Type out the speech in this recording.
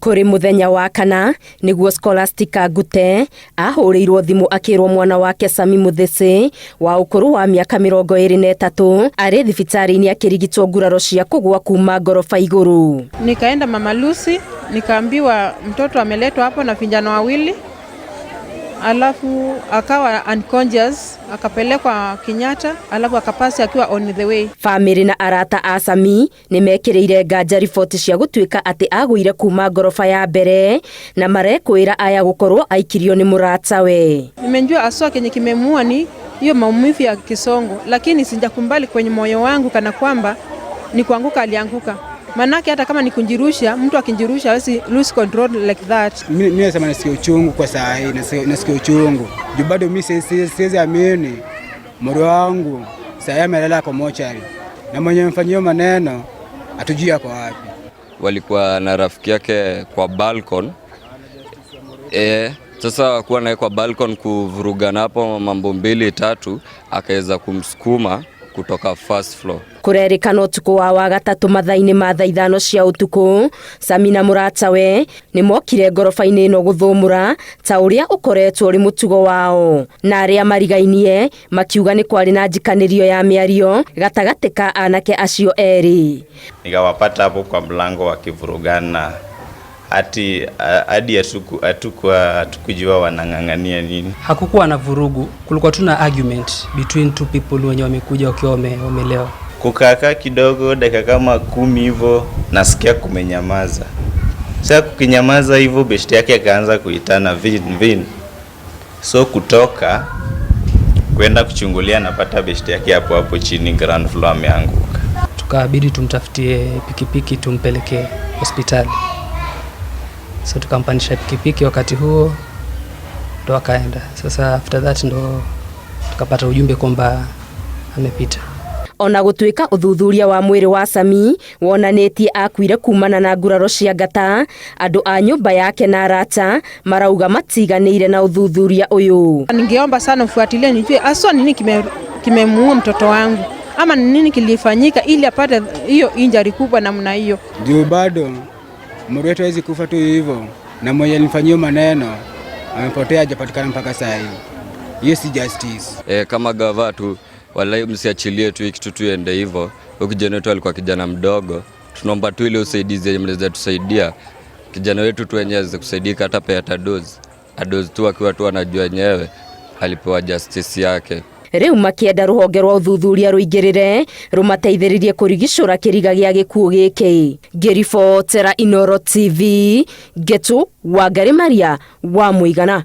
Kuri muthenya wa kana niguo Scholastica Ngute ahũrĩirwo thimu akĩrwo mwana wake Sami Muthĩci wa ukuru wa miaka 23 arĩ thibitarĩ-inĩ akĩrigitwo nguraro cia kũgwa kuma ngorofa igũrũ. Nikaenda Mama Lucy nikaambiwa mtoto ameletwa hapo na vijana wawili, alafu akawa unconscious, akapelekwa Kenyatta, alafu akapasi akiwa on the way. Family na arata a Sami nimekĩrĩire nganja riboti cia gũtuĩka atĩ agũire kuma ngorofa ya mbere na marekwĩra aya gũkorwo aikirio ni muratawe. Nimejua aswa kenye kimemuua ni hiyo maumivu ya kisongo, lakini sijakumbali kwenye moyo wangu kana kwamba ni kuanguka alianguka. Manake hata kama nikunjirusha, mtu akinjirusha hawezi lose control like that. Mimi nasema nasikia uchungu kwa saa hii, nasikia uchungu. Juu bado mimi siwezi amini moyo wangu saa amelala kwa mochari. Na mwenye mfanyio maneno atujui yako wapi. Walikuwa na rafiki yake kwa balcony. Sasa kuwa naye kwa balcony kuvurugana hapo mambo 2-3 akaweza kumsukuma kutoka first floor. Kurerikana utuku wa wagatatu mathaini ma thaa 5 cia utuku, Sami na muratawe ni mokire ngorofa-inĩ ĩno guthumura ta uria ukoretwo uri mutugo wao, na aria marigainie makiuga ni kwari na njikanirio ya miario gatagati ka anake acio eri. Nikawapata hapo kwa mlango wakivurugana hadi hatukujua wanang'ang'ania nini. Hakukuwa na vurugu, kulikuwa tuna argument between two people wenye wamekuja wakiwa wamelewa. Kukaa kidogo dakika kama 10 hivyo nasikia kumenyamaza. Sasa kukinyamaza hivyo beshte yake akaanza kuitana Vin. So kutoka kwenda kuchungulia napata beshte yake hapo chini ground floor ameanguka. Tukabidi tumtafutie pikipiki tumpeleke hospitali. So tukampanisha pikipiki wakati huo ndo akaenda. Sasa after that ndo tukapata ujumbe kwamba amepita. Ona gũtuĩka uthuthuria wa mwĩrĩ wa Sami wonanĩtie akuire kumana na nguraro cia ngata, andũ a nyũmba yake na arata marauga matiganĩire na uthuthuria ũyũ. Ningeomba sana ufuatilie nijue aswa nini kimemuua mtoto wangu ama nini kilifanyika ili apate hiyo injury kubwa namna hiyo. Ndio bado mtu wetu hawezi kufa tu hivyo, na mwenye alifanyia maneno amepotea hajapatikana mpaka saa hii. Hiyo si justice. Kama gava tu wallahi msiachilie tu kitu tuende hivyo. Kijana wetu alikuwa kijana mdogo. Tunaomba tu ile usaidizi yenye mnaweza tusaidia. Kijana wetu tu wenyewe kusaidika hata pia adoze tu akiwa tu anajua yenyewe alipewa justice yake. Riu makienda ruhonge rwa uthuthuria ruingirire rumateithĩrĩrie kurigicũra kĩriga gĩa gĩkuũ gĩkĩ. Ngĩribotera Inooro TV, Ngetu Wangari Maria wa Mũigana.